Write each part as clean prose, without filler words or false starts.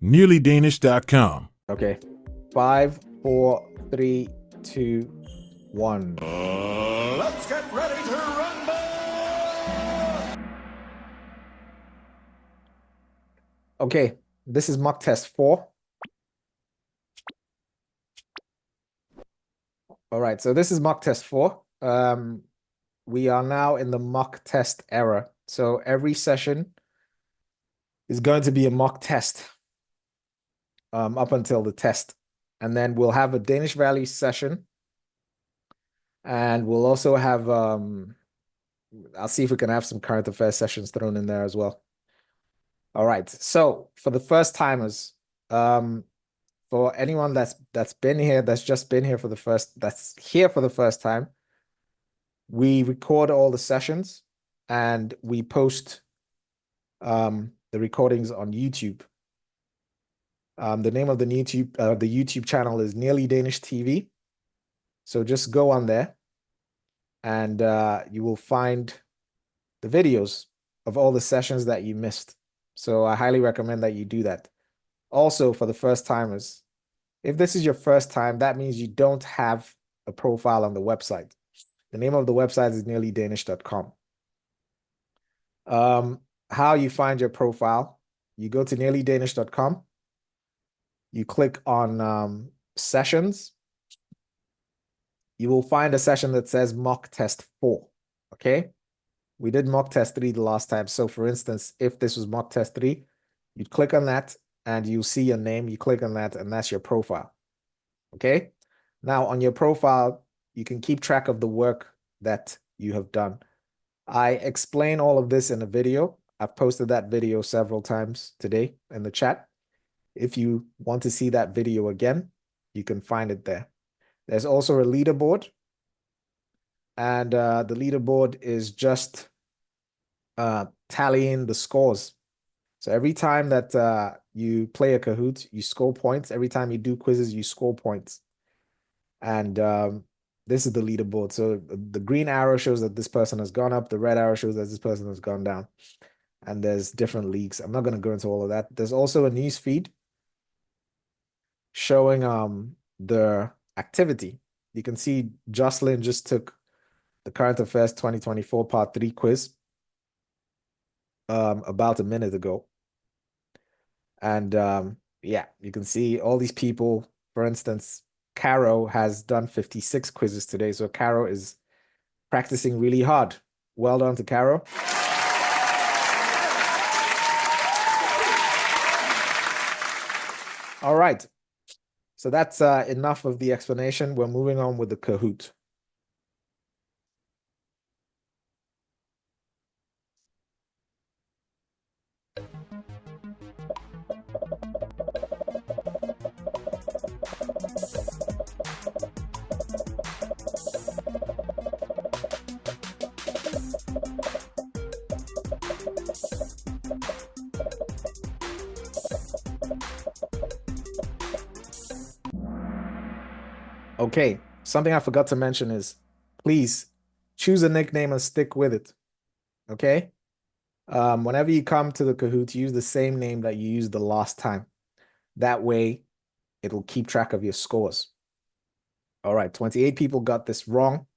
nearlydanish.com. Okay. 5, 4, 3, 2, 1. Let's get ready to rumble! Okay, this is mock test 4. All right, so this is mock test 4. We are now in the mock test era. So every session is going to be a mock test up until the test. And then we'll have a Danish value session. And we'll also have, I'll see if we can have some current affairs sessions thrown in there as well. All right, so for the first timers, for anyone that's been here, that's just been here for the first time, we record all the sessions and we post the recordings on YouTube. The name of the YouTube channel is Nearly Danish TV. So just go on there and you will find the videos of all the sessions that you missed. So I highly recommend that you do that. Also, for the first timers, if this is your first time, that means you don't have a profile on the website. The name of the website is nearlydanish.com. How you find your profile, you go to nearlydanish.com. You click on sessions. You will find a session that says mock test 4. Okay. We did mock test 3 the last time. So for instance, if this was mock test 3, you'd click on that and you see a name. You click on that and that's your profile. Okay. Now on your profile, you can keep track of the work that you have done. I explain all of this in a video. I've posted that video several times today in the chat. If you want to see that video again, you can find it there. There's also a leaderboard. And the leaderboard is just tallying the scores. So every time that you play a Kahoot, you score points. Every time you do quizzes, you score points. And this is the leaderboard. So the green arrow shows that this person has gone up. The red arrow shows that this person has gone down. And there's different leagues. I'm not going to go into all of that. There's also a news feed showing the activity. You can see Jocelyn just took the Current Affairs 2024 Part 3 quiz about a minute ago. And yeah, you can see all these people. For instance, Caro has done 56 quizzes today. So Caro is practicing really hard. Well done to Caro. All right. So that's enough of the explanation. We're moving on with the Kahoot. Okay, something I forgot to mention is please choose a nickname and stick with it. Okay? Whenever you come to the Kahoot, use the same name that you used the last time. That way, it'll keep track of your scores. All right, 28 people got this wrong.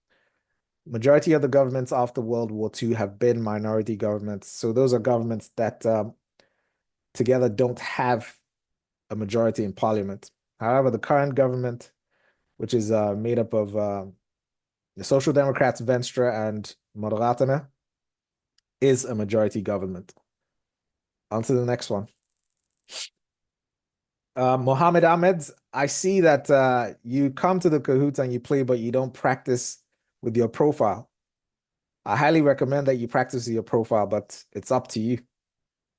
Majority of the governments after World War II have been minority governments. So those are governments that together don't have a majority in parliament. However, the current government, which is made up of the Social Democrats, Venstre, and Moderaterne, is a majority government. On to the next one. Mohammed Ahmed, I see that you come to the Kahoot and you play, but you don't practice with your profile. I highly recommend that you practice with your profile, but it's up to you.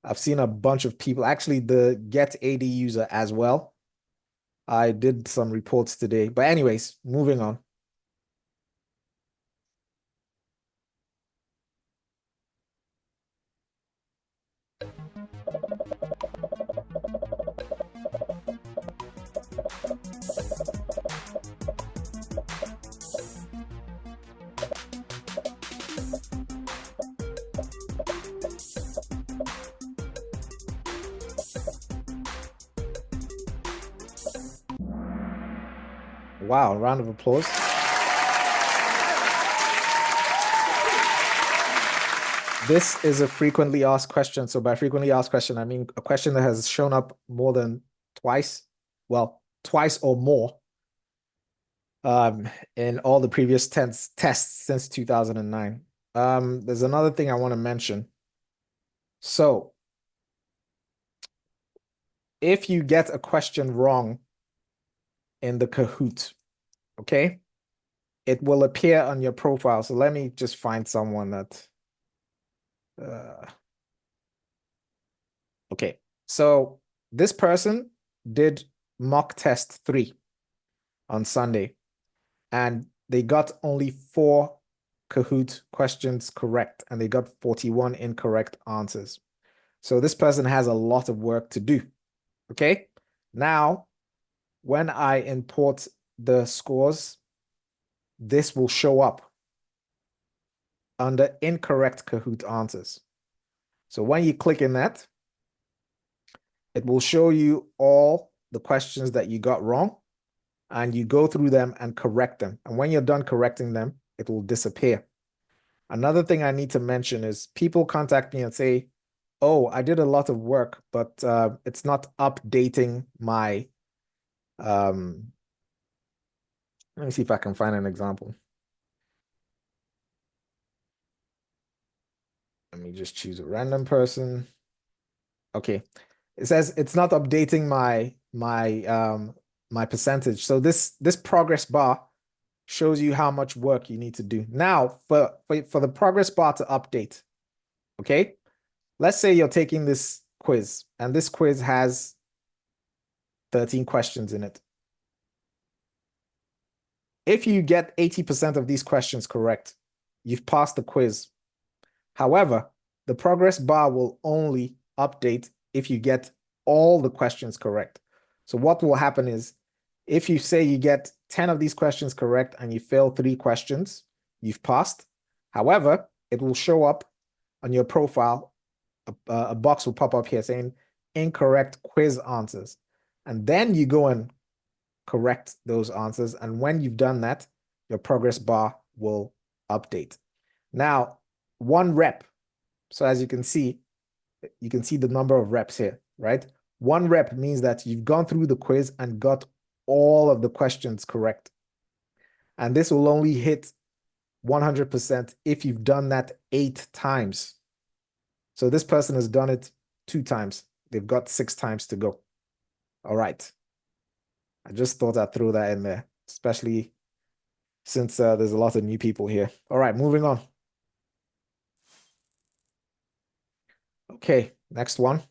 I've seen a bunch of people, actually the Get AD user as well. I did some reports today, but anyways, moving on. Wow, round of applause. This is a frequently asked question. So by frequently asked question, I mean a question that has shown up more than twice. Well, twice or more in all the previous tests since 2009. There's another thing I want to mention. So if you get a question wrong in the Kahoot, okay, it will appear on your profile. So let me just find someone that, okay. So this person did mock test 3 on Sunday, and they got only 4 Kahoot questions correct, and they got 41 incorrect answers. So this person has a lot of work to do. Okay. Now, when I import the scores, this will show up under incorrect Kahoot answers. So when you click in that, it will show you all the questions that you got wrong, and you go through them and correct them. And when you're done correcting them, it will disappear. Another thing I need to mention is people contact me and say, oh, I did a lot of work, but it's not updating my, let me see if I can find an example. Let me just choose a random person. Okay. It says it's not updating my percentage. So this progress bar shows you how much work you need to do. Now, for the progress bar to update, okay? Let's say you're taking this quiz, and this quiz has 13 questions in it. If you get 80% of these questions correct, you've passed the quiz. However, the progress bar will only update if you get all the questions correct. So what will happen is, if you say you get 10 of these questions correct and you fail 3 questions, you've passed. However, it will show up on your profile. A box will pop up here saying incorrect quiz answers. And then you go and correct those answers. And when you've done that, your progress bar will update. Now, 1 rep. So as you can see the number of reps here, right? 1 rep means that you've gone through the quiz and got all of the questions correct. And this will only hit 100% if you've done that 8 times. So this person has done it 2 times. They've got 6 times to go. All right. I just thought I'd throw that in there, especially since there's a lot of new people here. All right, moving on. Okay, next one.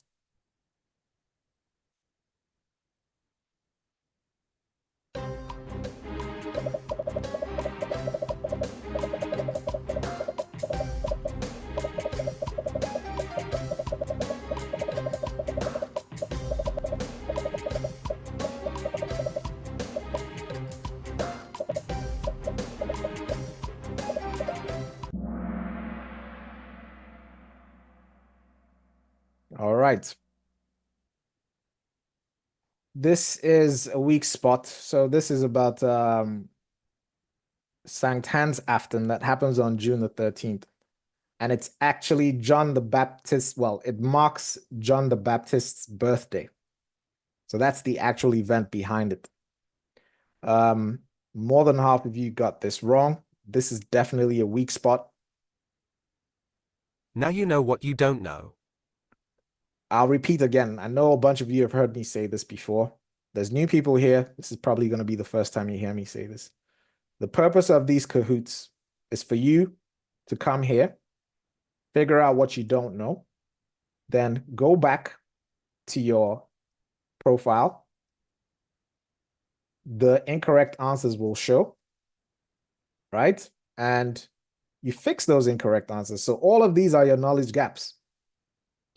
All right. This is a weak spot. So this is about Sankt Hans Afton that happens on June the 13th. And it's actually John the Baptist. Well, it marks John the Baptist's birthday. So that's the actual event behind it. More than half of you got this wrong. This is definitely a weak spot. Now you know what you don't know. I'll repeat again. I know a bunch of you have heard me say this before. There's new people here. This is probably going to be the first time you hear me say this. The purpose of these Kahoots is for you to come here, figure out what you don't know, then go back to your profile. The incorrect answers will show, right? And you fix those incorrect answers. So all of these are your knowledge gaps.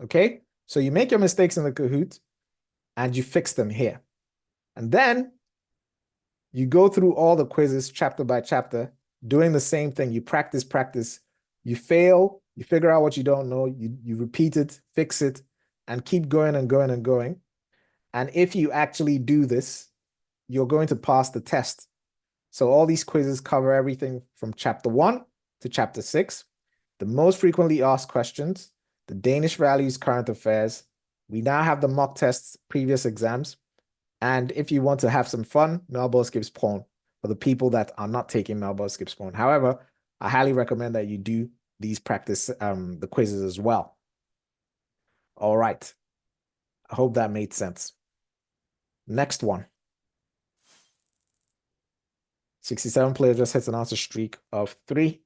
Okay? So you make your mistakes in the Kahoot and you fix them here. And then you go through all the quizzes chapter by chapter, doing the same thing. You practice. You fail, you figure out what you don't know, you repeat it, fix it, and keep going and going and going. And if you actually do this, you're going to pass the test. So all these quizzes cover everything from chapter 1 to chapter 6, the most frequently asked questions, the Danish values, current affairs. We now have the mock tests, previous exams. And if you want to have some fun, Melbourne for the people that are not taking Melbourne. However, I highly recommend that you do these practice, the quizzes as well. All right. I hope that made sense. Next one. 67 player just hits an answer streak of 3.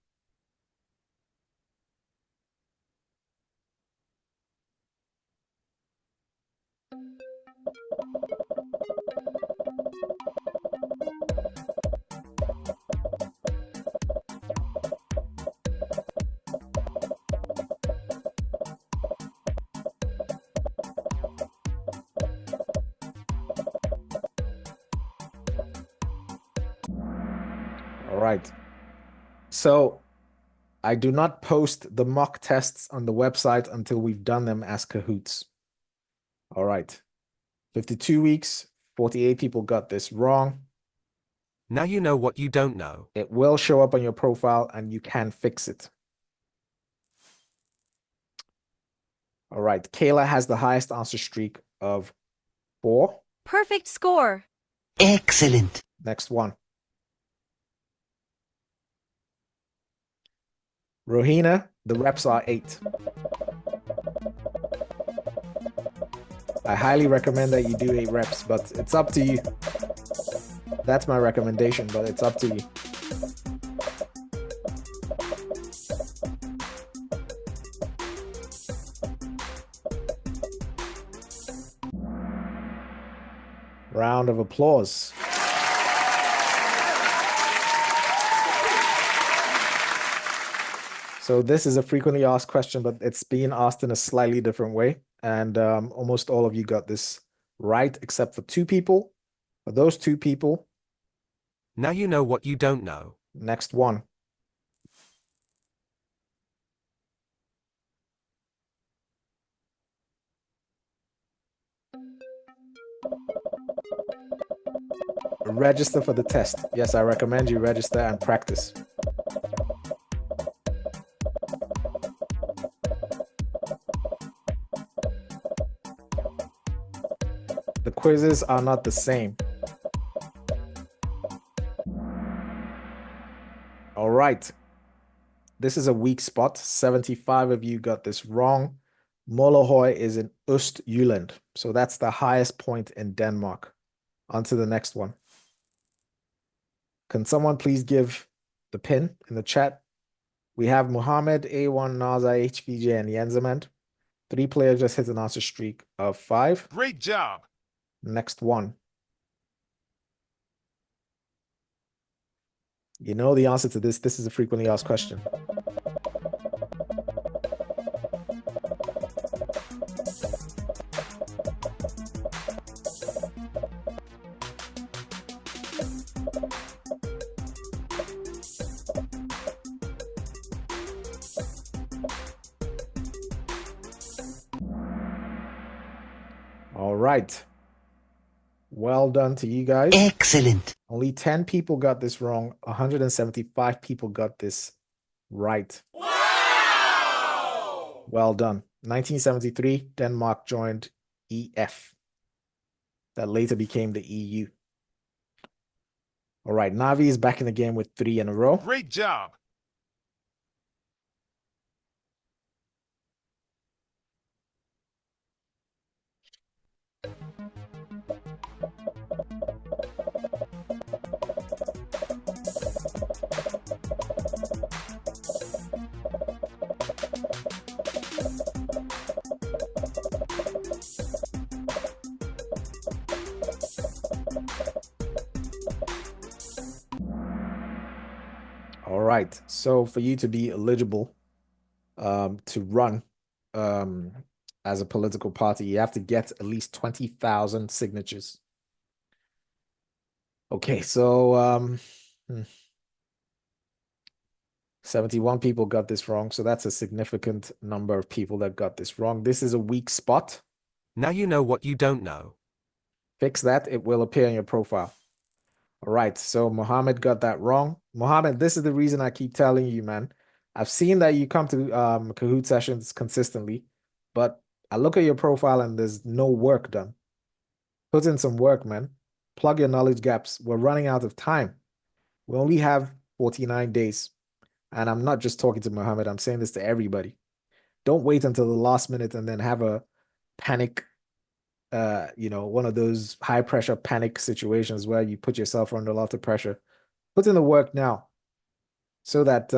All right. So I do not post the mock tests on the website until we've done them as Kahoots. All right. 52 weeks, 48 people got this wrong. Now you know what you don't know. It will show up on your profile and you can fix it. All right. Kayla has the highest answer streak of 4. Perfect score. Excellent. Next one. Rohina, the reps are 8. I highly recommend that you do 8 reps, but it's up to you. That's my recommendation, but it's up to you. Round of applause. So this is a frequently asked question, but it's being asked in a slightly different way. And almost all of you got this right, except for 2 people. For those 2 people. Now you know what you don't know. Next one. Register for the test. Yes, I recommend you register and practice. The quizzes are not the same. All right. This is a weak spot. 75 of you got this wrong. Molohøj is in Østjylland. So that's the highest point in Denmark. On to the next one. Can someone please give the pin in the chat? We have Mohammed, A1, Naza, HVJ, and Jensemand. 3 players just hit an answer streak of 5. Great job. Next one. You know the answer to this. This is a frequently asked question. All right. Well done to you guys. Excellent. Only 10 people got this wrong. 175 people got this right. Wow! Well done. 1973, Denmark joined EF. That later became the EU. All right, Navi is back in the game with 3 in a row. Great job. All right, so for you to be eligible to run as a political party, you have to get at least 20,000 signatures. Okay, so 71 people got this wrong, so that's a significant number of people that got this wrong. This is a weak spot. Now you know what you don't know. Fix that, it will appear in your profile. All right, so Mohammed got that wrong. Mohammed, this is the reason I keep telling you, man. I've seen that you come to Kahoot sessions consistently, but I look at your profile and there's no work done. Put in some work, man. Plug your knowledge gaps. We're running out of time. We only have 49 days. And I'm not just talking to Mohammed, I'm saying this to everybody. Don't wait until the last minute and then have a panic, one of those high pressure panic situations where you put yourself under a lot of pressure. Put in the work now so that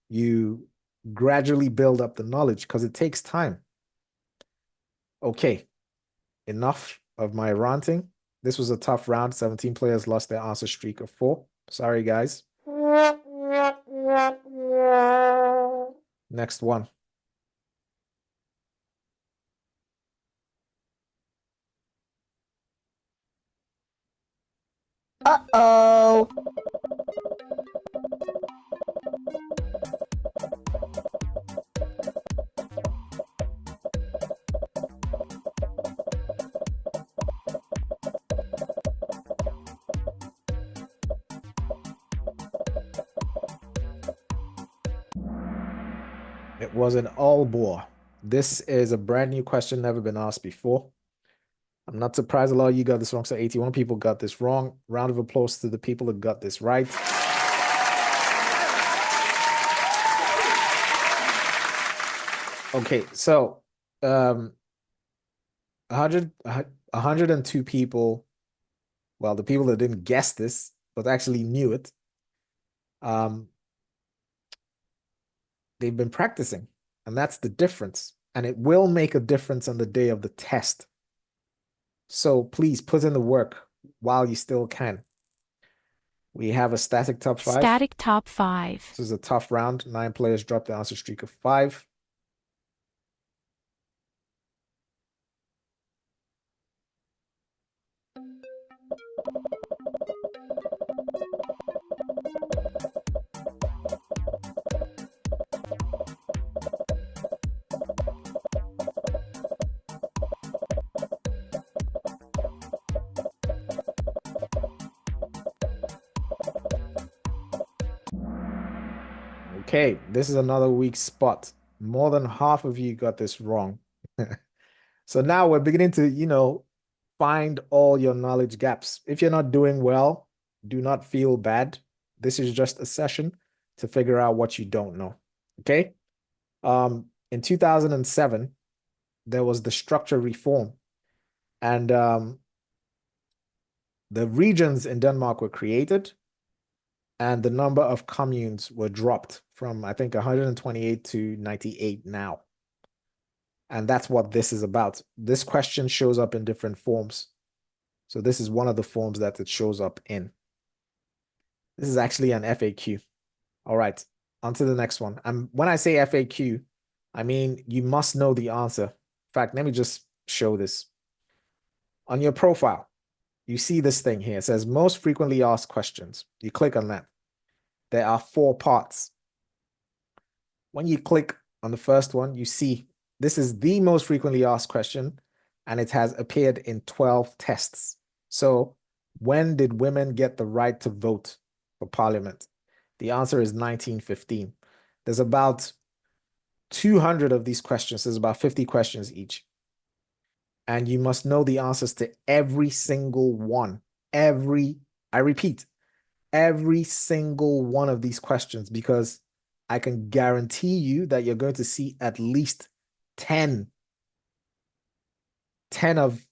you gradually build up the knowledge because it takes time. Okay, enough of my ranting. This was a tough round. 17 players lost their answer streak of 4. Sorry, guys. Next one. Uh-oh. It was an all bore. This is a brand new question, never been asked before. I'm not surprised a lot of you got this wrong. So 81 people got this wrong. Round of applause to the people that got this right. Okay, so 102 people, well, the people that didn't guess this, but actually knew it, they've been practicing, and that's the difference. And it will make a difference on the day of the test. So please put in the work while you still can. We have a static top 5. Static top 5. This is a tough round. 9 players dropped the answer streak of 5. Okay, this is another weak spot. More than half of you got this wrong. So now we're beginning to, find all your knowledge gaps. If you're not doing well, do not feel bad. This is just a session to figure out what you don't know. Okay? In 2007, there was the structure reform, and the regions in Denmark were created, and the number of communes were dropped from, I think, 128 to 98 now. And that's what this is about. This question shows up in different forms. So this is one of the forms that it shows up in. This is actually an FAQ. All right, on to the next one. When I say FAQ, I mean you must know the answer. In fact, let me just show this. On your profile, you see this thing here. It says most frequently asked questions. You click on that. There are 4 parts. When you click on the first one, you see this is the most frequently asked question, and it has appeared in 12 tests. So when did women get the right to vote for parliament? The answer is 1915. There's about 200 of these questions. There's about 50 questions each. And you must know the answers to every single one. I repeat, every single one of these questions, because I can guarantee you that you're going to see at least 10 of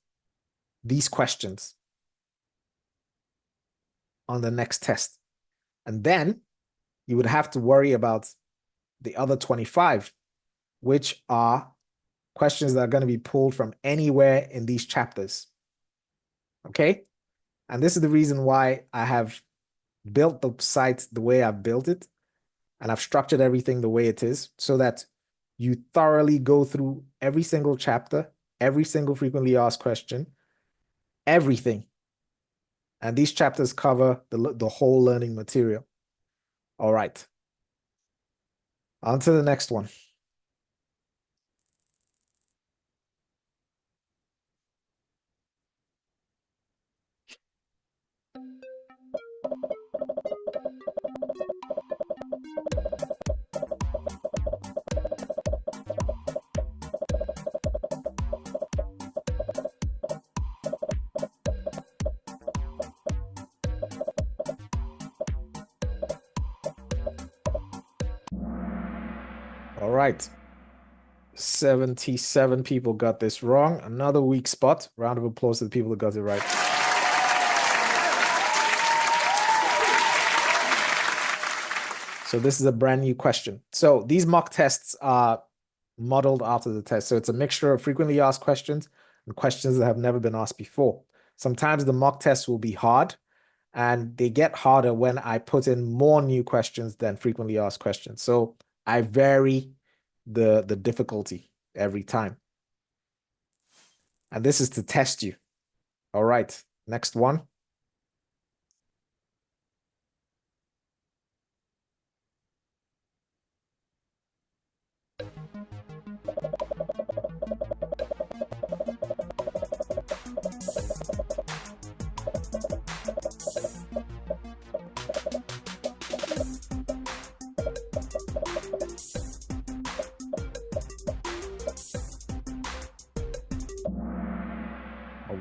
these questions on the next test. And then you would have to worry about the other 25, which are questions that are going to be pulled from anywhere in these chapters. Okay? And this is the reason why I have built the site the way I've built it, and I've structured everything the way it is so that you thoroughly go through every single chapter, every single frequently asked question, everything. And these chapters cover the whole learning material. All right. On to the next one. right. 77 people got this wrong. Another weak spot. Round of applause to the people that got it right. So this is a brand new question. So these mock tests are modeled after the test. So it's a mixture of frequently asked questions and questions that have never been asked before. Sometimes the mock tests will be hard, and they get harder when I put in more new questions than frequently asked questions. So I vary the difficulty every time. And this is to test you. All right, next one.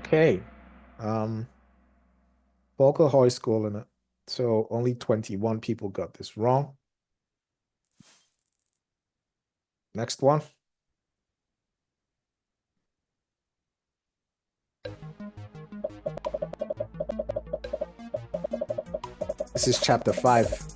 Okay. Vocal High School in it. So only 21 people got this wrong. Next one. This is chapter 5.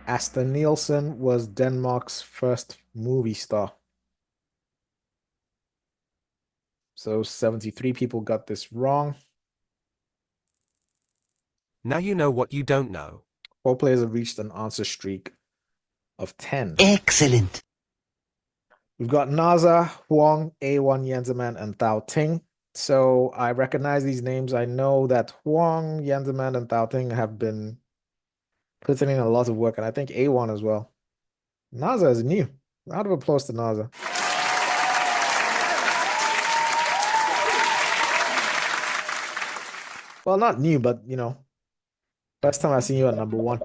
Asta Nielsen was Denmark's first movie star. So 73 people got this wrong. Now you know what you don't know. 4 players have reached an answer streak of 10. Excellent. We've got Naza, Huang, A1 Yenzeman, and Thao Ting. So I recognize these names. I know that Huang, Yenzeman, and Thao Ting have been putting in a lot of work, and I think A1 as well. Naza is new. Round of applause to Naza. Well, not new, but you know, first time I've seen you at number 1.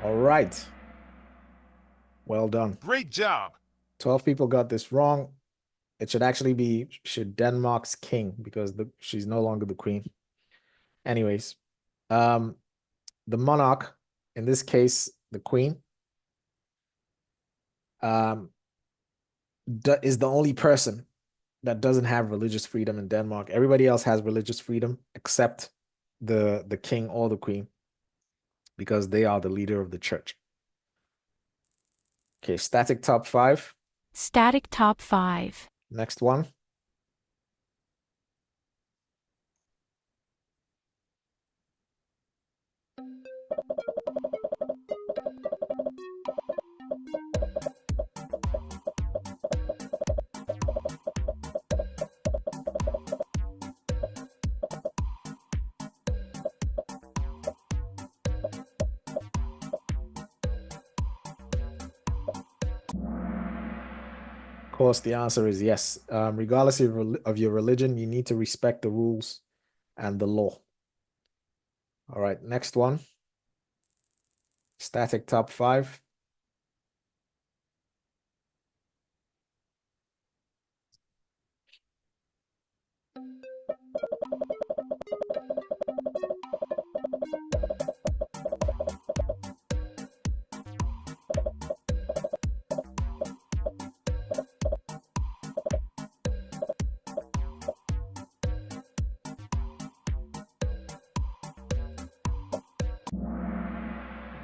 All right. Well done. Great job. 12 people got this wrong. It should actually be Denmark's king, because she's no longer the queen. Anyways, the monarch, in this case, the queen, is the only person that doesn't have religious freedom in Denmark. Everybody else has religious freedom except the king or the queen, because they are the leader of the church. Okay, static top 5. Static top 5. Next one. Of course, the answer is yes. Regardless of your religion, you need to respect the rules and the law. All right, next one. Static top 5.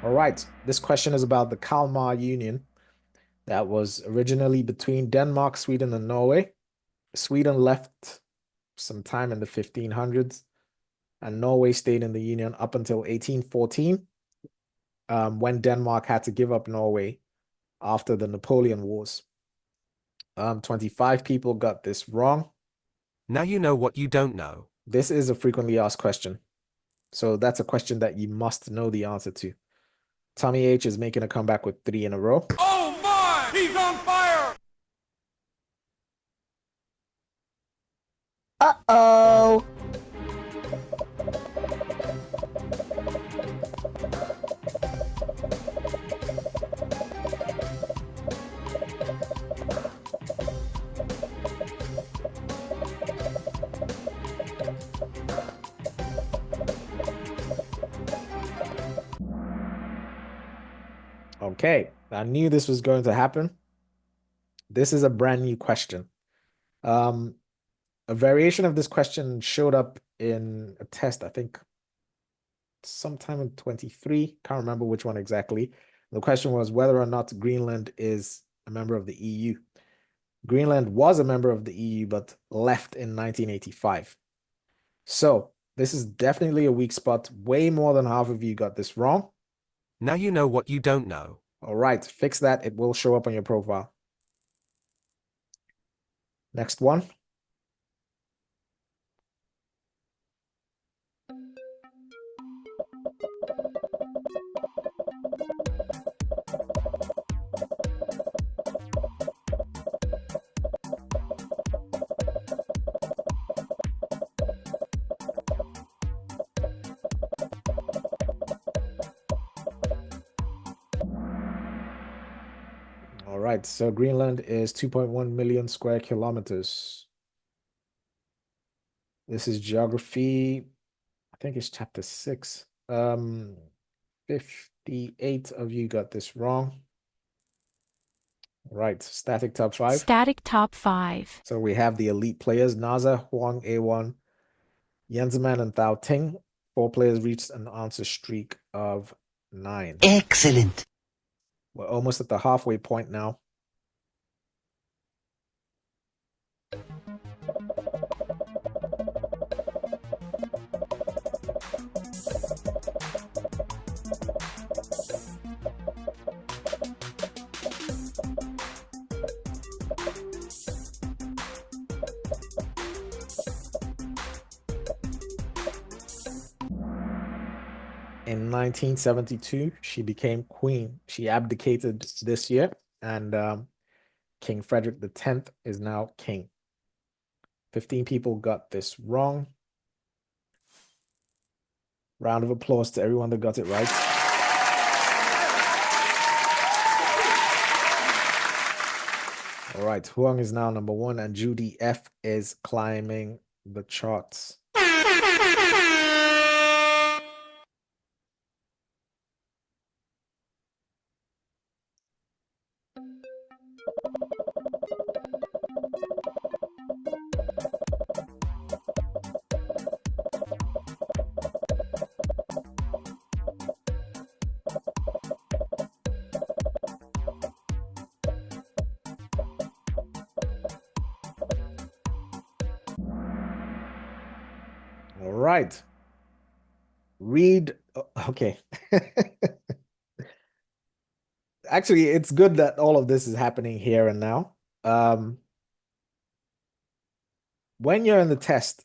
All right, this question is about the Kalmar Union that was originally between Denmark, Sweden, and Norway. Sweden left sometime in the 1500s, and Norway stayed in the Union up until 1814, when Denmark had to give up Norway after the Napoleon Wars. 25 people got this wrong. Now you know what you don't know. This is a frequently asked question. So that's a question that you must know the answer to. Tommy H is making a comeback with 3 in a row. Oh my! He's on fire! Uh-oh. Okay, I knew this was going to happen. This is a brand new question. A variation of this question showed up in a test, I think sometime in 23. Can't remember which one exactly. The question was whether or not Greenland is a member of the EU. Greenland was a member of the EU, but left in 1985. So this is definitely a weak spot. Way more than half of you got this wrong. Now you know what you don't know. All right, fix that. It will show up on your profile. Next one. All right, so Greenland is 2.1 million square kilometers. This is geography. I think it's chapter 6. 58 of you got this wrong. Right, static top 5. Static top 5. So we have the elite players, Naza, Huang, A1, Jenseman, and Thao Ting. 4 players reached an answer streak of 9. Excellent. We're almost at the halfway point now. In 1972, she became queen. She abdicated this year, and King Frederick X is now king. 15 people got this wrong. Round of applause to everyone that got it right. All right, Huang is now number 1, and Judy F is climbing the charts. All right. Read. Okay. Actually, it's good that all of this is happening here and now. When you're in the test,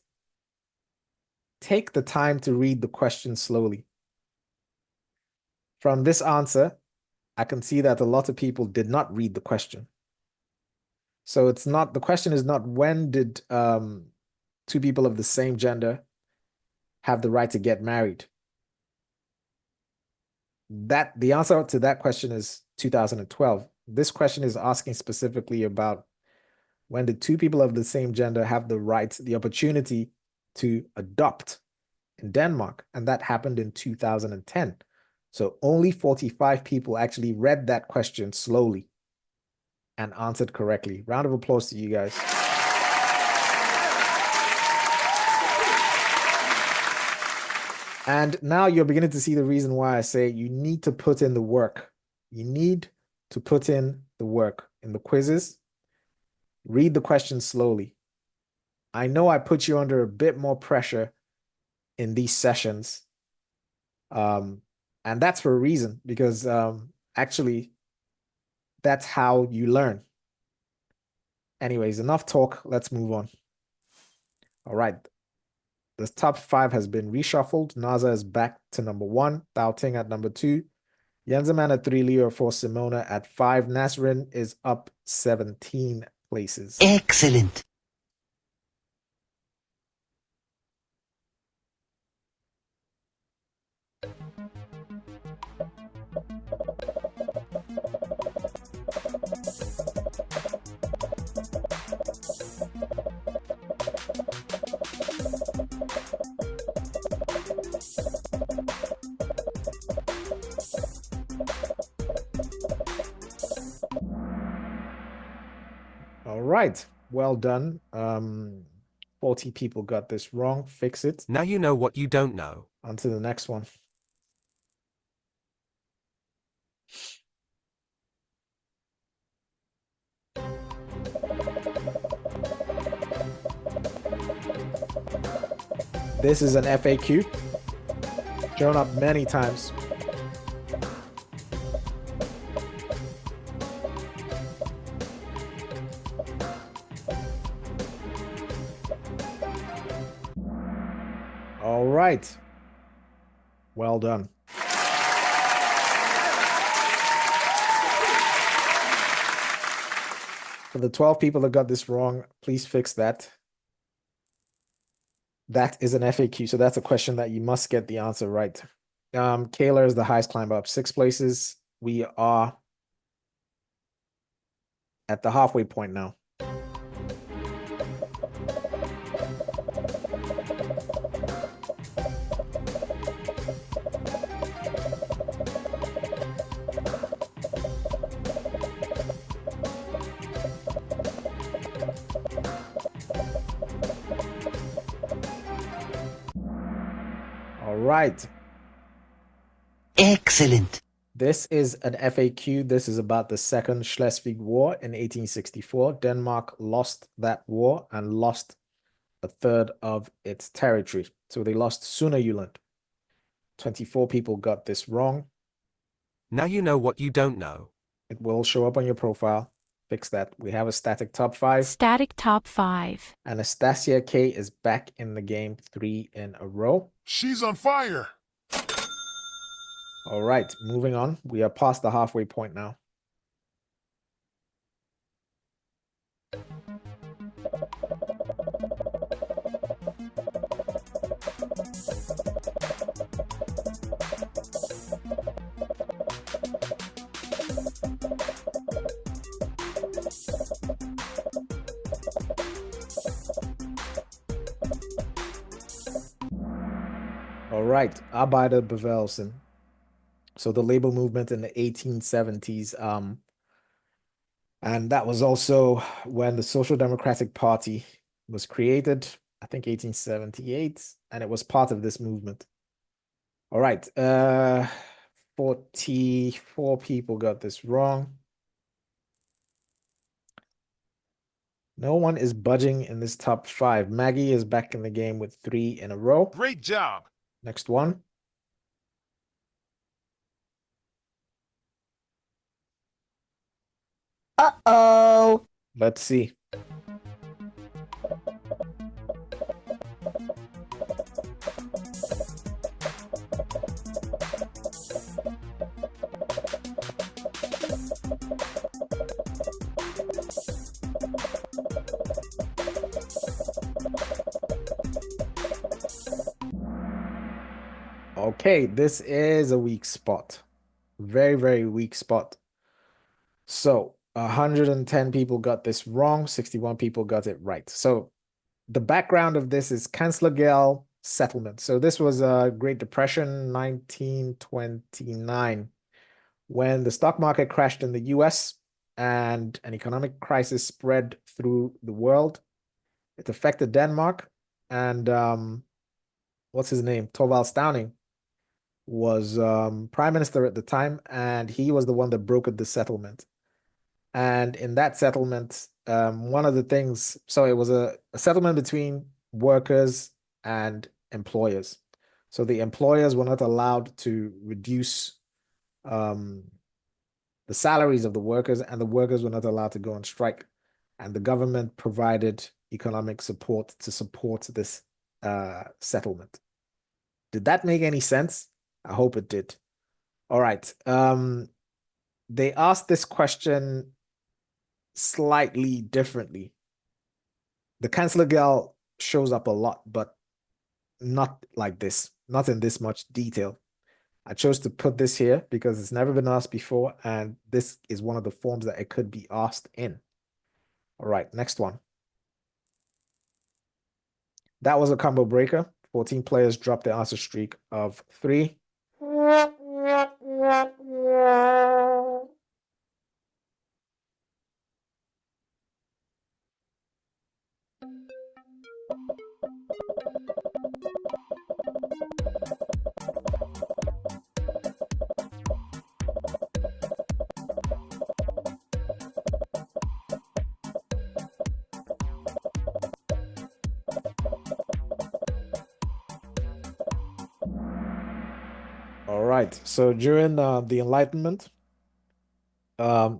take the time to read the question slowly. From this answer, I can see that a lot of people did not read the question. So it's not, the question is not when did 2 people of the same gender have the right to get married. The answer to that question is 2012. This question is asking specifically about when did 2 people of the same gender have the right, the opportunity to adopt in Denmark, and that happened in 2010. So only 45 people actually read that question slowly and answered correctly. Round of applause to you guys. And now you're beginning to see the reason why I say you need to put in the work. You need to put in the work in the quizzes. Read the questions slowly. I know I put you under a bit more pressure in these sessions. And that's for a reason, because actually, that's how you learn. Anyways, enough talk. Let's move on. All right. The top 5 has been reshuffled. Naza is back to number 1. Thao Ting at number 2. Yenzeman at 3, Leo 4, Simona at 5. Nasrin is up 17 places. Excellent. All right. Well done. 40 people got this wrong. Fix it. Now you know what you don't know. On to the next one. This is an FAQ. Shown up many times. All right. Well done. For the 12 people that got this wrong, please fix that. That is an FAQ, so that's a question that you must get the answer right. Kayla is the highest climber, up 6 places. We are at the halfway point now. All right. Excellent. This is an FAQ. This is about the Second Schleswig War in 1864. Denmark lost that war and lost a third of its territory. So they lost Sønderjylland. 24 people got this wrong. Now you know what you don't know. It will show up on your profile. Fix that. We have a static top 5. Static top 5. Anastasia K is back in the game 3 in a row. She's on fire. All right, moving on. We are past the halfway point now. All right, Arbeiderbevægelsen. So the labor movement in the 1870s. And that was also when the Social Democratic Party was created, I think 1878, and it was part of this movement. All right, 44 people got this wrong. No one is budging in this top 5. Maggie is back in the game with 3 in a row. Great job. Next one. Uh-oh. Let's see. Okay, this is a weak spot. Very, very weak spot. So 110 people got this wrong. 61 people got it right. So the background of this is Kanzlergeld settlement. So this was a Great Depression, 1929, when the stock market crashed in the US and an economic crisis spread through the world. It affected Denmark, and what's his name? Thorvald Stauning was prime minister at the time, and he was the one that brokered the settlement. And in that settlement, one of the things, so it was a settlement between workers and employers. So the employers were not allowed to reduce the salaries of the workers, and the workers were not allowed to go on strike. And the government provided economic support to support this settlement. Did that make any sense? I hope it did. All right. They asked this question slightly differently. The Chancellor Girl shows up a lot, but not like this, not in this much detail. I chose to put this here because it's never been asked before, and this is one of the forms that it could be asked in. All right, next one. That was a combo breaker. 14 players dropped the answer streak of 3. All right. So during the Enlightenment,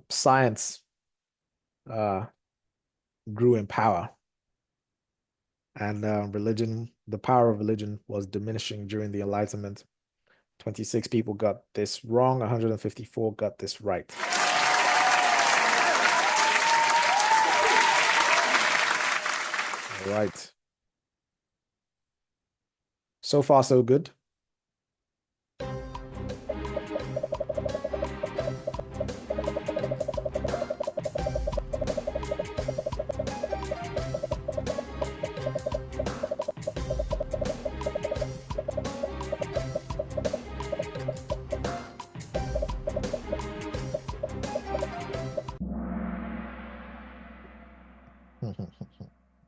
science grew in power, and religion, the power of religion was diminishing during the Enlightenment. 26 people got this wrong. 154 got this right. All right. So far, so good.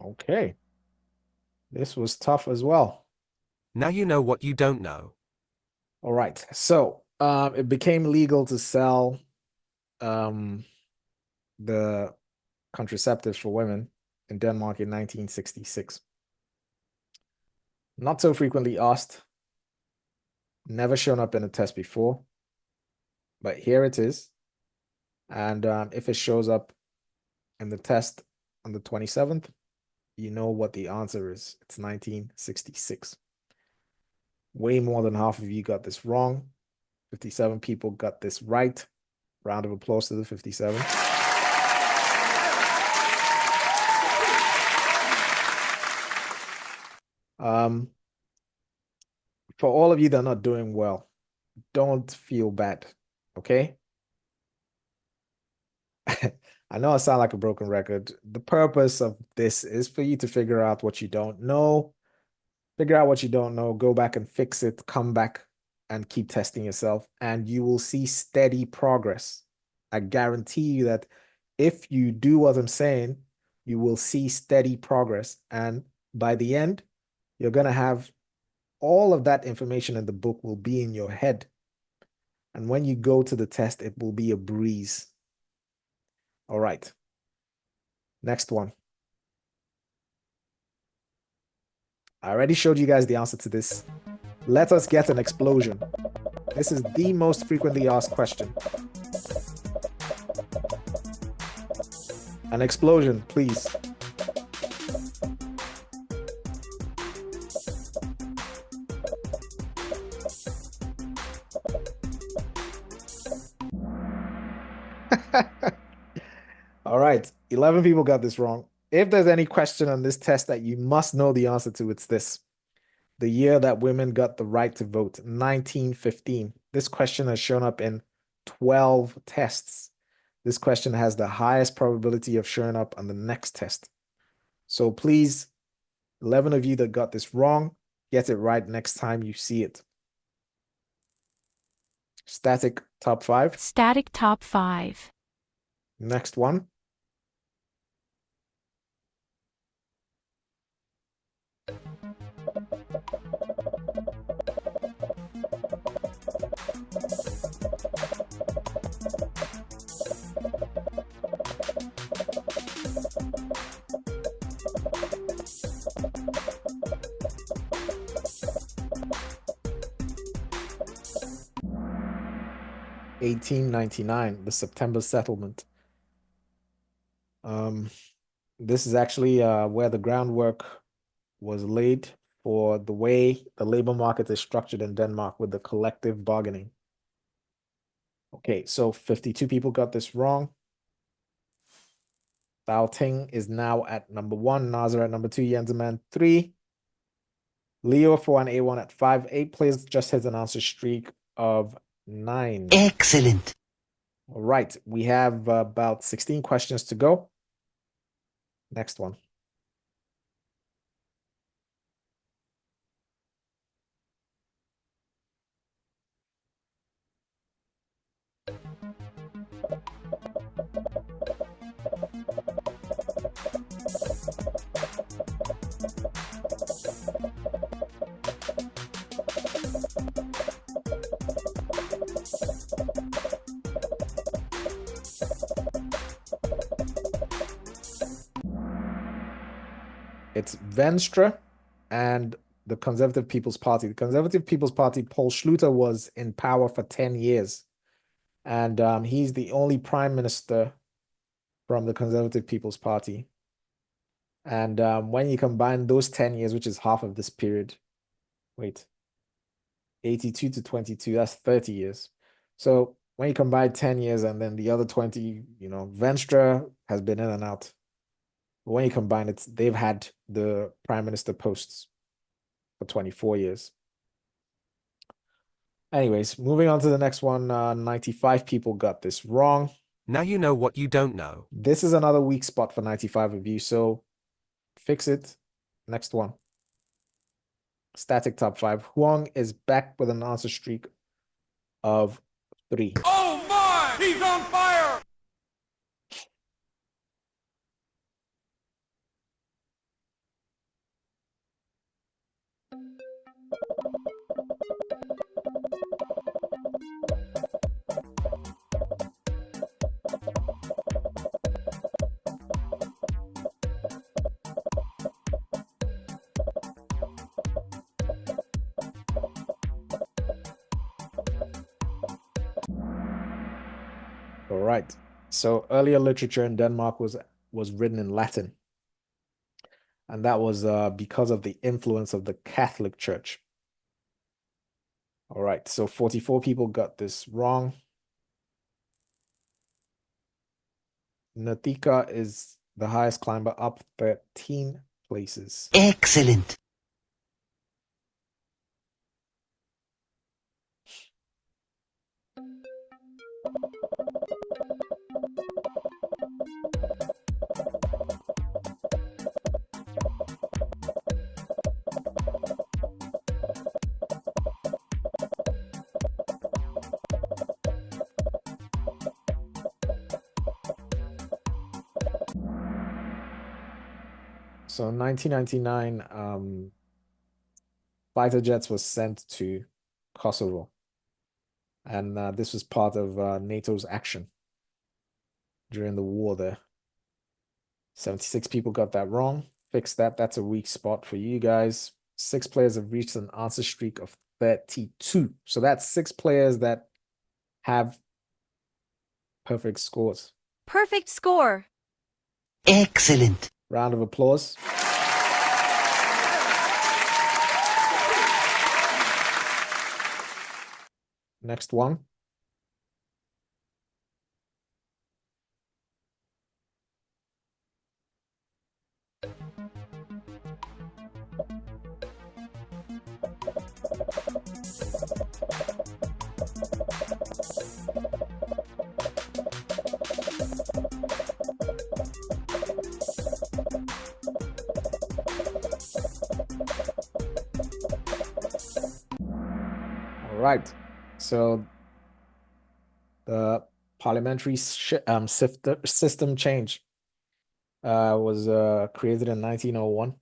Okay. This was tough as well. Now you know what you don't know. All right. So it became legal to sell the contraceptives for women in Denmark in 1966. Not so frequently asked. Never shown up in a test before. But here it is. And if it shows up in the test on the 27th, you know what the answer is. It's 1966. Way more than half of you got this wrong. 57 people got this right. Round of applause to the 57. For all of you that are not doing well, don't feel bad, okay? I know I sound like a broken record. The purpose of this is for you to figure out what you don't know. Figure out what you don't know, go back and fix it, come back and keep testing yourself, and you will see steady progress. I guarantee you that if you do what I'm saying, you will see steady progress. And by the end, you're going to have all of that information in the book will be in your head. And when you go to the test, it will be a breeze. All right. Next one. I already showed you guys the answer to this. Let us get an explosion. This is the most frequently asked question. An explosion, please. All right, 11 people got this wrong. If there's any question on this test that you must know the answer to, it's this. The year that women got the right to vote, 1915. This question has shown up in 12 tests. This question has the highest probability of showing up on the next test. So please, 11 of you that got this wrong, get it right next time you see it. Static top 5. Static top 5. Next one. $18.99, the September settlement. This is actually where the groundwork was laid for the way the labor market is structured in Denmark with the collective bargaining. Okay, so 52 people got this wrong. Dao Ting is now at number 1, Nazar at number 2, Yenzaman 3. Leo for an A1 at 5. 8 players just hit an answer streak of 9. Excellent. All right, we have about 16 questions to go. Next one. It's Venstre and the Conservative People's Party. The Conservative People's Party, Paul Schluter, was in power for 10 years. And he's the only prime minister from the Conservative People's Party. And when you combine those 10 years, which is half of this period, wait, 82 to 22, that's 30 years. So when you combine 10 years and then the other 20, Venstre has been in and out. But when you combine it, they've had the prime minister posts for 24 years. Anyways, moving on to the next one. 95 people got this wrong. Now you know what you don't know. This is another weak spot for 95 of you, so fix it. Next one. Static top 5. Huang is back with an answer streak of 3. Oh my! He's on fire! All right. So earlier literature in Denmark was written in Latin. And that was because of the influence of the Catholic Church. All right, so 44 people got this wrong. Natika is the highest climber, up 13 places. Excellent. So in 1999, fighter jets were sent to Kosovo. And this was part of NATO's action during the war there. 76 people got that wrong. Fix that. That's a weak spot for you guys. 6 players have reached an answer streak of 32. So that's 6 players that have perfect scores. Perfect score. Excellent. Round of applause. Next one. All right. So the parliamentary system change was created in 1901.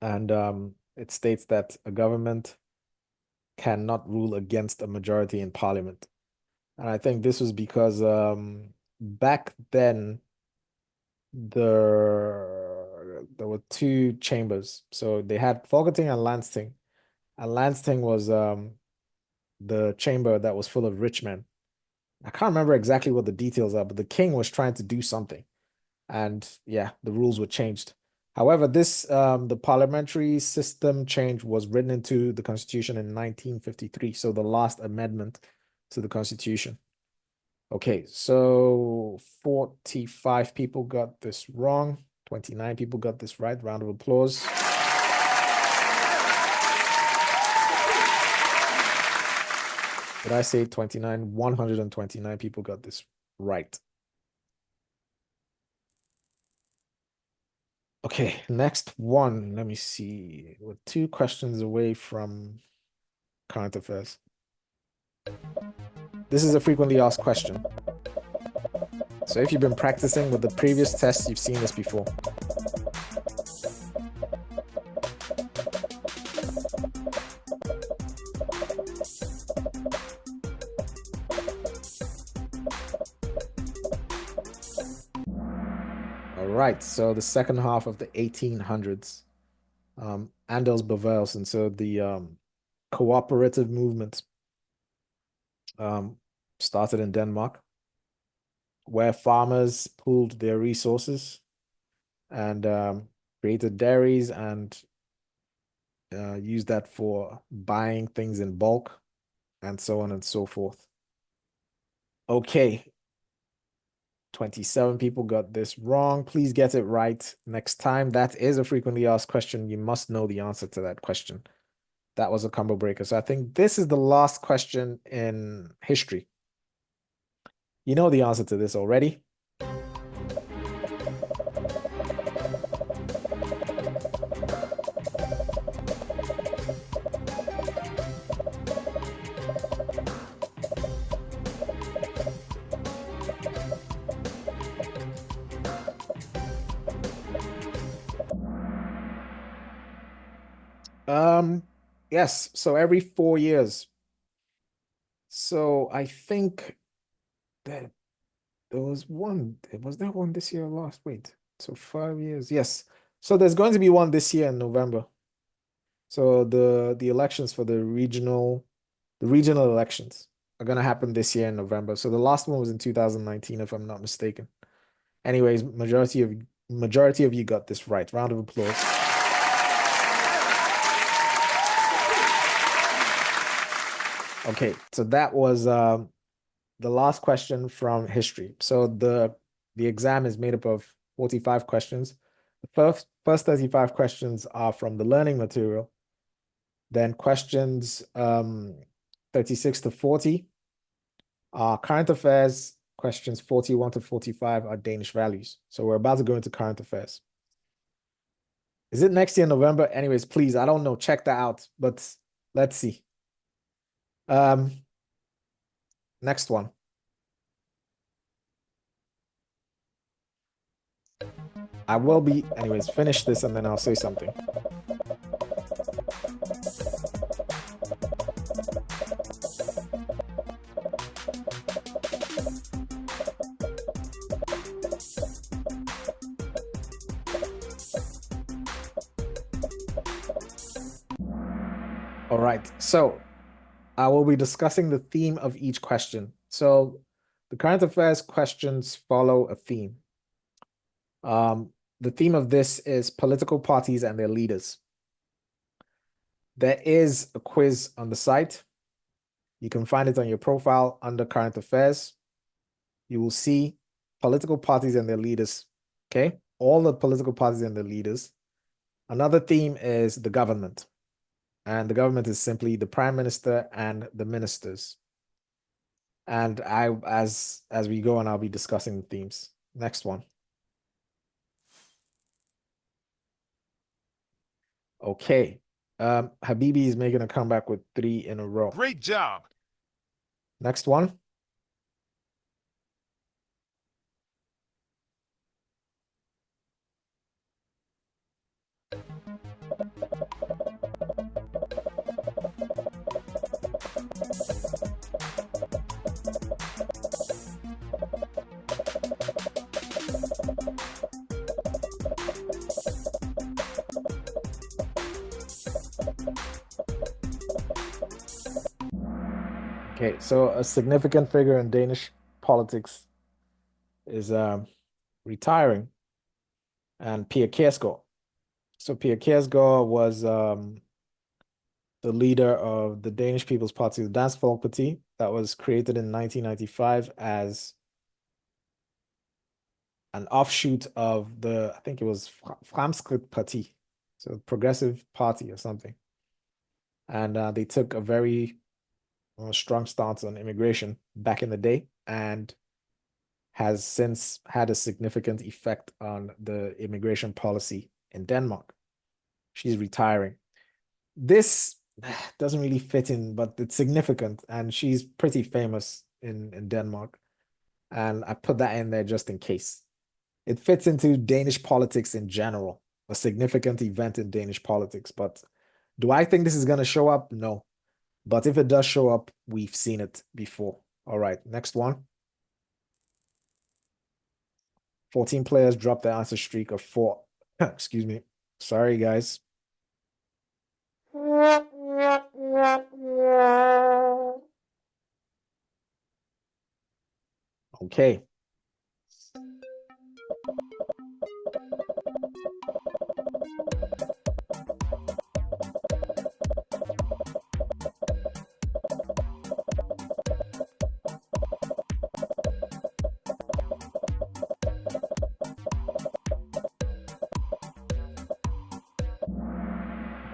And it states that a government cannot rule against a majority in parliament. And I think this was because back then there were 2 chambers. So they had Folketing and Landsting. And Landsting was the chamber that was full of rich men. I can't remember exactly what the details are, but the king was trying to do something. And yeah, the rules were changed. However, this the parliamentary system change was written into the Constitution in 1953. So the last amendment to the Constitution. Okay, so 45 people got this wrong. 29 people got this right. Round of applause. Did I say 29? 129 people got this right. Okay, next one. Let me see. We're 2 questions away from current affairs. This is a frequently asked question. So if you've been practicing with the previous tests, you've seen this before. All right, so the second half of the 1800s, Andelsbevægelsen, so the cooperative movement started in Denmark, where farmers pooled their resources and created dairies and used that for buying things in bulk and so on and so forth. Okay. 27 people got this wrong. Please get it right next time. That is a frequently asked question. You must know the answer to that question. That was a combo breaker. So I think this is the last question in history. You know the answer to this already. Yes, so every 4 years. So I think that there was one. Was there one this year or last? Wait, so 5 years. Yes. So there's going to be one this year in November. So the elections for the regional elections are going to happen this year in November. So the last one was in 2019, if I'm not mistaken. Anyways, majority of you got this right. Round of applause. Okay, so that was the last question from history. So the exam is made up of 45 questions. The first 35 questions are from the learning material. Then questions 36 to 40 are current affairs. Questions 41 to 45 are Danish values. So we're about to go into current affairs. Is it next year in November? Anyways, please, I don't know. Check that out. But let's see. Next one. I will be, anyways, finish this and then I'll say something. All right, so I will be discussing the theme of each question. So the current affairs questions follow a theme. The theme of this is political parties and their leaders. There is a quiz on the site. You can find it on your profile under current affairs. You will see political parties and their leaders, okay? All the political parties and their leaders. Another theme is the government. And the government is simply the prime minister and the ministers. And as we go on, I'll be discussing the themes. Next one. Okay. Habibi is making a comeback with 3 in a row. Great job. Next one. Okay, so a significant figure in Danish politics is retiring, and Pia Kjærsgaard. So Pia Kjærsgaard was the leader of the Danish People's Party, the Dansk Folkeparti, that was created in 1995 as an offshoot of the, I think it was Fremskridtsparti, so Progressive Party or something. And they took a very strong stance on immigration back in the day and has since had a significant effect on the immigration policy in Denmark. She's retiring. This doesn't really fit in, but it's significant, and she's pretty famous in Denmark. And I put that in there just in case. It fits into Danish politics in general, a significant event in Danish politics. But do I think this is going to show up? No. But if it does show up, we've seen it before. All right, next one. 14 players dropped their answer streak of 4. Excuse me. Sorry, guys. Okay.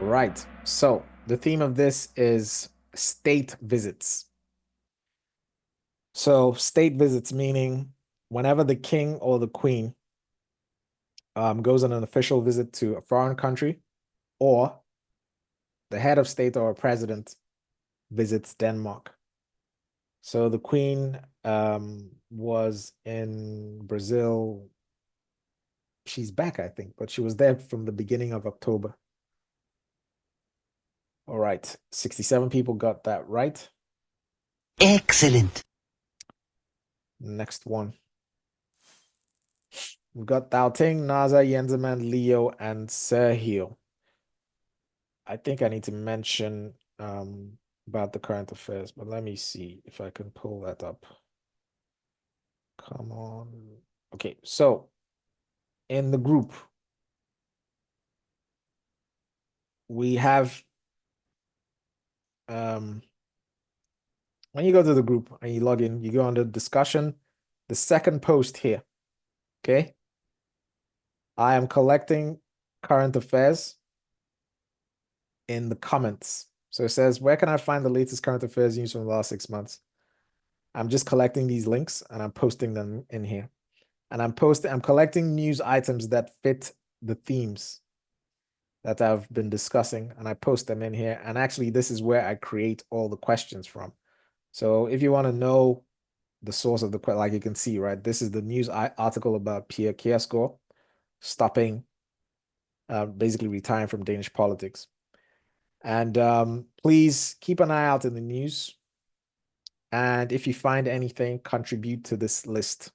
Right. So the theme of this is state visits. So state visits meaning whenever the king or the queen goes on an official visit to a foreign country, or the head of state or a president visits Denmark. So the queen was in Brazil. She's back, I think, but she was there from the beginning of October. All right, 67 people got that right. Excellent. Next one. We've got Daoting, Naza, Yenzeman, Leo, and Sergio. I think I need to mention about the current affairs, but let me see if I can pull that up. Come on. Okay, so in the group, we have when you go to the group and you log in, you go under discussion, the second post here. Okay. I am collecting current affairs in the comments. So it says, where can I find the latest current affairs news from the last 6 months? I'm just collecting these links and I'm posting them in here. And I'm collecting news items that fit the themes that I've been discussing, and I post them in here. And actually, this is where I create all the questions from. So if you want to know the source of the question, like you can see, right, this is the news article about Pierre Kjærsgaard stopping, basically retiring from Danish politics. And please keep an eye out in the news. And if you find anything, contribute to this list.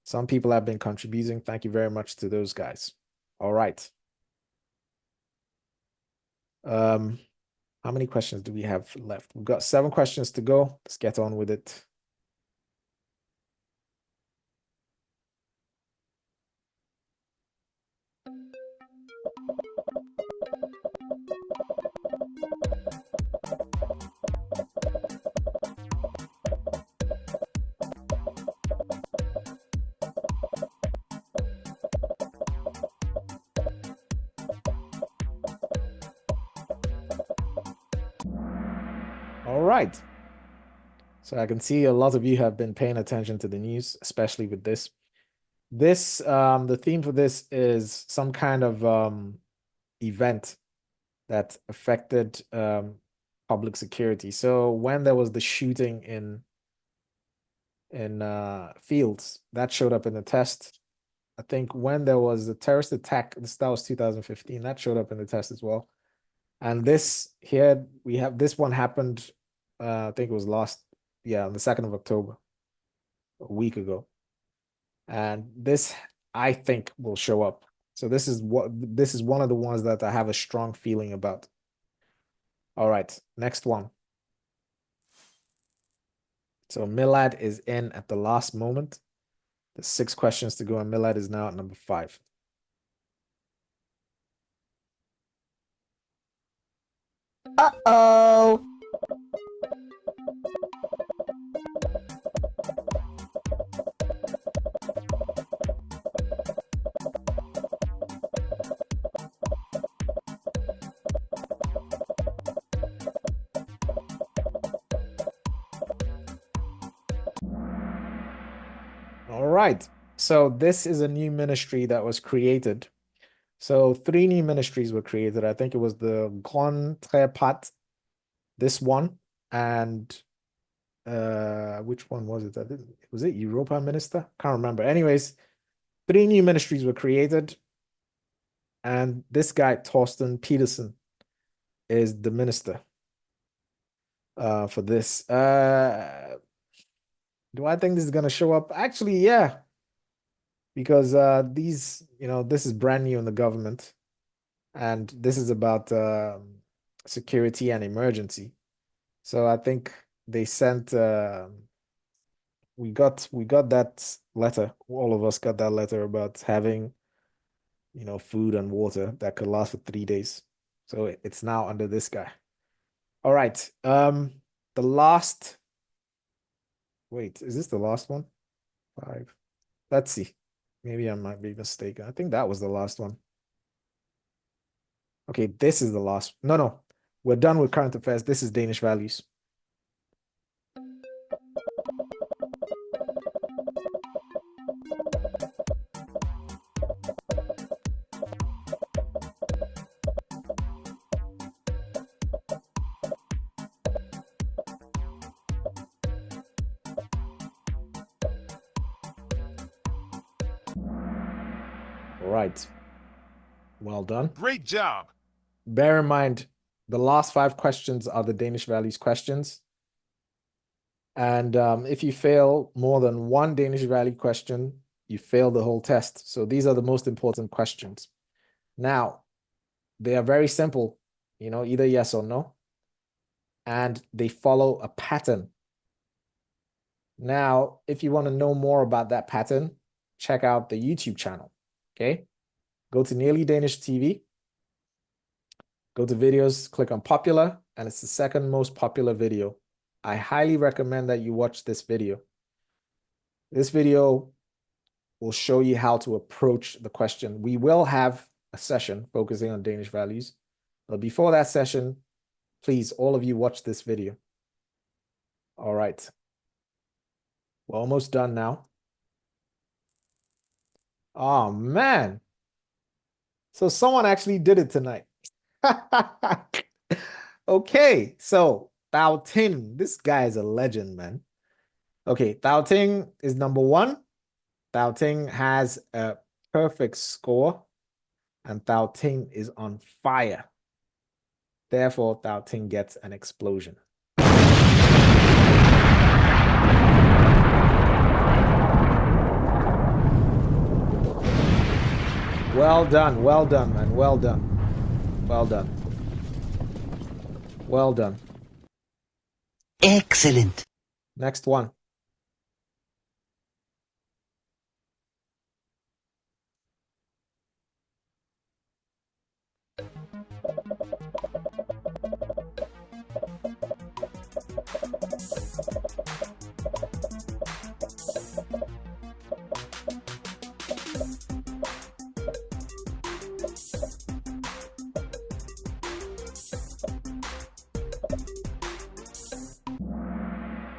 Some people have been contributing. Thank you very much to those guys. All right. How many questions do we have left? We've got 7 questions to go. Let's get on with it. All right. So I can see a lot of you have been paying attention to the news, especially with this. The theme for this is some kind of event that affected public security. So when there was the shooting in Fields, that showed up in the test. I think when there was the terrorist attack, that was 2015, that showed up in the test as well. And this here, we have this one happened, I think it was on the 2nd of October, a week ago. And this, I think, will show up. So this is one of the ones that I have a strong feeling about. All right, next one. So Milad is in at the last moment. There's 6 questions to go, and Milad is now at number 5. Uh-oh. All right. So this is a new ministry that was created. So 3 new ministries were created. I think it was the Grand Trépat, this one, and which one was it? Was it Europa Minister? Can't remember. Anyways, 3 new ministries were created, and this guy, Torsten Peterson, is the minister for this. Do I think this is gonna show up? Actually, yeah. Because these, this is brand new in the government, and this is about security and emergency. So I think they sent we got that letter. All of us got that letter about having, food and water that could last for 3 days. So it's now under this guy. All right. The last. Wait, is this the last one? 5. Let's see. Maybe I might be mistaken. I think that was the last one. Okay, this is the last. No. We're done with current affairs. This is Danish values. All right. Well done. Great job. Bear in mind, the last 5 questions are the Danish values questions. And if you fail more than 1 Danish value question, you fail the whole test. So these are the most important questions. Now, they are very simple, either yes or no. And they follow a pattern. Now, if you want to know more about that pattern, check out the YouTube channel. Okay? Go to Nearly Danish TV. Go to videos, click on popular, and it's the 2nd most popular video. I highly recommend that you watch this video. This video will show you how to approach the question. We will have a session focusing on Danish values. But before that session, please, all of you watch this video. All right. We're almost done now. Oh, man. So someone actually did it tonight. Okay, so Tao Ting, this guy is a legend, man. Okay, Tao Ting is number 1. Tao Ting has a perfect score, and Tao Ting is on fire. Therefore, Tao Ting gets an explosion. Well done, man. Well done. Excellent. Next one.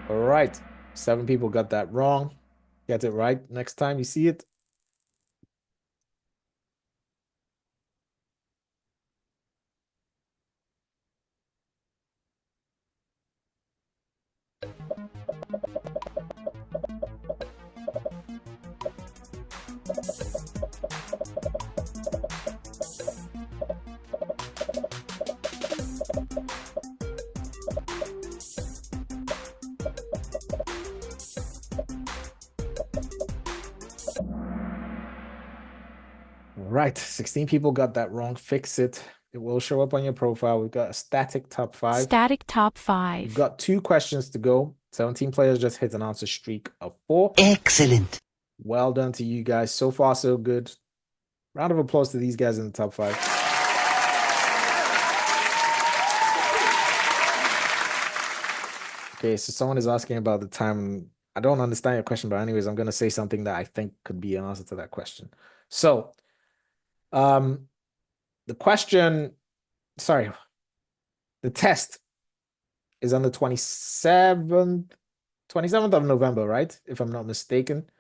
All right, 7 people got that wrong. Get it right next time you see it. All right, 16 people got that wrong. Fix it. It will show up on your profile. We've got a static top 5. Static top We've 5. got 2 questions to go. 17 players just hit an answer streak of 4. Excellent. Well done to you guys. So far, so good. Round of applause to these guys in the top 5. Okay, so someone is asking about the time. I don't understand your question, but anyways, I'm gonna say something that I think could be an answer to that question. So, the question, sorry, the test is on the 27th of November, right? If I'm not mistaken.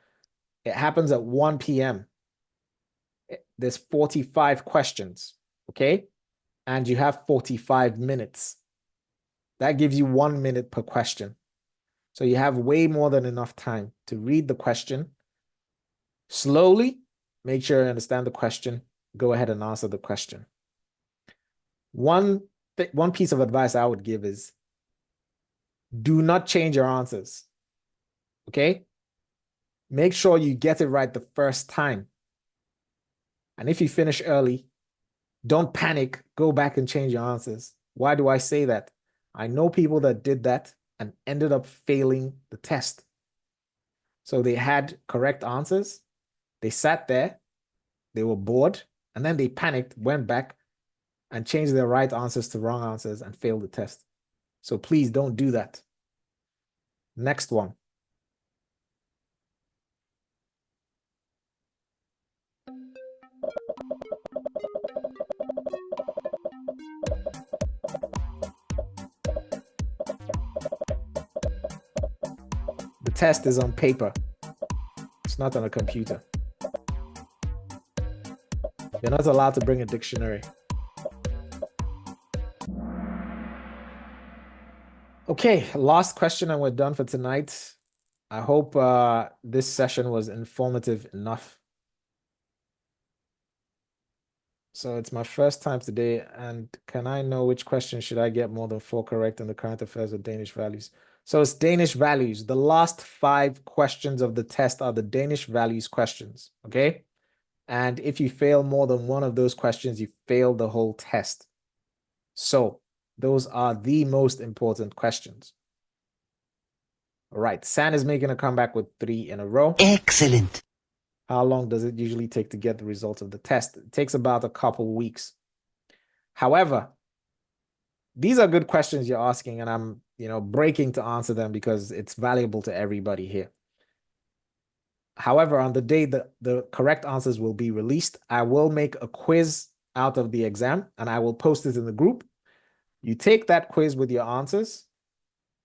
It happens at 1 p.m. There's 45 questions, okay? And you have 45 minutes. That gives you 1 minute per question. So you have way more than enough time to read the question slowly, make sure you understand the question, go ahead and answer the question. One piece of advice I would give is do not change your answers, okay? Make sure you get it right the first time. And if you finish early, don't panic, go back and change your answers. Why do I say that? I know people that did that and ended up failing the test. So they had correct answers, they sat there, they were bored, and then they panicked, went back, and changed their right answers to wrong answers and failed the test. So please don't do that. Next one. The test is on paper. It's not on a computer. You're not allowed to bring a dictionary. Okay, last question and we're done for tonight. I hope this session was informative enough. So it's my first time today, and can I know which question should I get more than 4 correct in the current affairs of Danish values? So it's Danish values. The last 5 questions of the test are the Danish values questions, okay? And if you fail more than one of those questions, you fail the whole test. So those are the most important questions. All right, San is making a comeback with 3 in a row. Excellent. How long does it usually take to get the results of the test? It takes about a couple weeks. However, these are good questions you're asking, and I'm, breaking to answer them because it's valuable to everybody here. However, on the day that the correct answers will be released, I will make a quiz out of the exam and I will post it in the group. You take that quiz with your answers.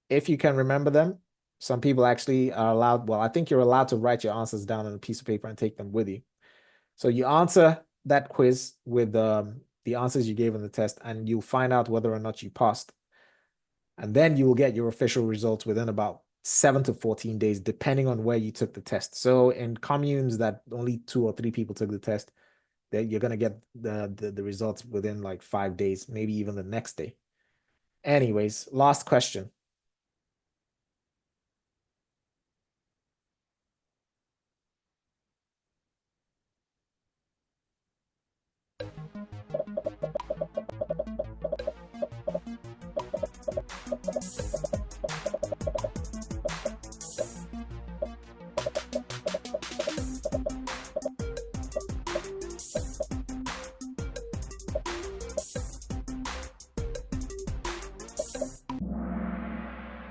If you can remember them, some people actually are allowed, well, I think you're allowed to write your answers down on a piece of paper and take them with you. So you answer that quiz with the answers you gave in the test, and you'll find out whether or not you passed. And then you will get your official results within about 7 to 14 days, depending on where you took the test. So in communes that only 2 or 3 people took the test, that you're going to get the results within like 5 days, maybe even the next day. Anyways, last question.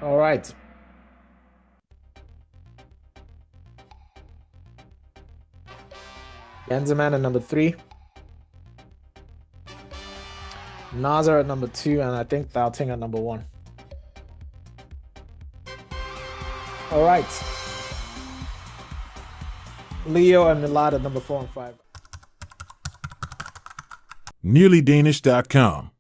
All right. Benzema at number 3. Nazar at number 2, and I think Thao Ting at number 1. All right. Leo and Milad at number 4 and 5. NearlyDanish.com.